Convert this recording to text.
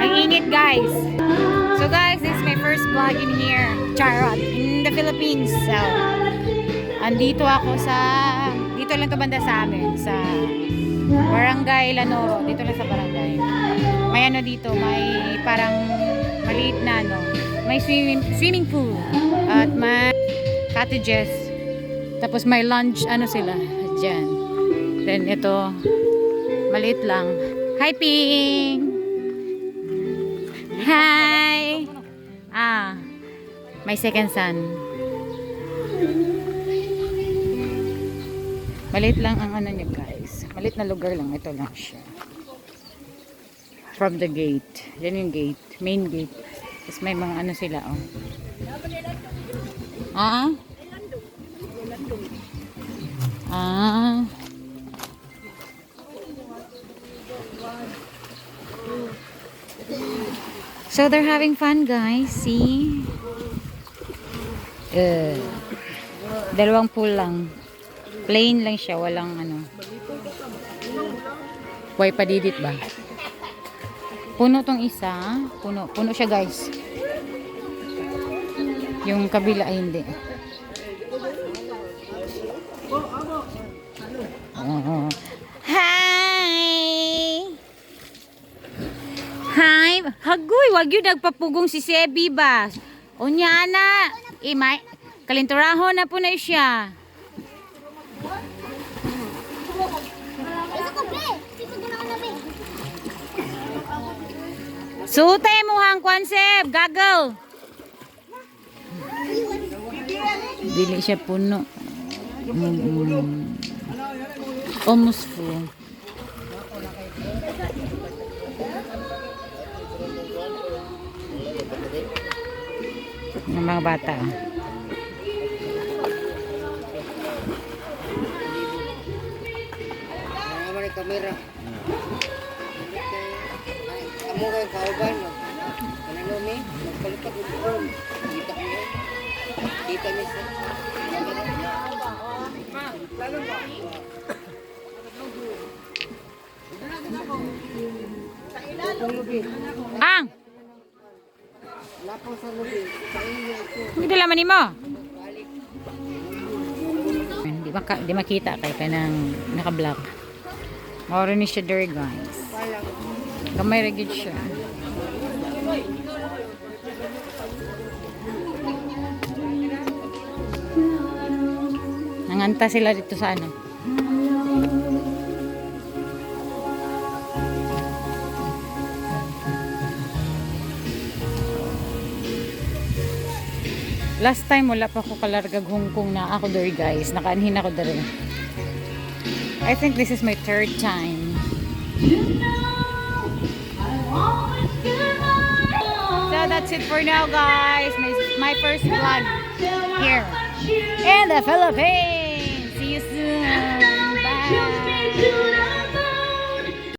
Ang init guys. So guys, this is my first vlog in here, Charot, in the Philippines. So, andito ako dito lang to banda sa amin, sa Barangay Lanoro. Dito lang sa barangay. May ano dito, may parang maliit na ano, may swimming pool at may cottages. Tapos may lunch, ano sila, dyan. Then ito, maliit lang. Hi, Ping! Hi! My second son. Maliit lang ang ano niya guys. Maliit na lugar lang. Ito lang siya. From the gate. Yan yung gate. Main gate. Tapos may mga ano sila oh. So they're having fun guys. See? Dalawang pool lang. Plain lang siya. Walang ano. Huwag padidit ba? Puno tong isa. Puno siya guys. Yung kabila ay hindi. Hi! Hi! Hagoy! Wag yun nagpapugong si Sebi ba? Unya na! Kalinturaho na po na siya. Sute mo hang konsep! Gaggle! Dili siya puno. Almost full. Ng mga bata. Kamera. Kamu kay kauban mo. Kanano mi? Nagpalipat ko doon. Kita ko yun. Kita mi sa. Ang! Lapo sa lubi. Sa inyo ito. Hindi laman ni mo. Di makita kay kanang naka-block. Moro ni siya there guys. Gamay ra gid siya. Nanganta sila dito sa ano. Last time wala pa ako kalargag Hong Kong na ako there guys. Nakaanhin ako there. I think this is my third time. So that's it for now guys. My first vlog here in the Philippines. See you soon.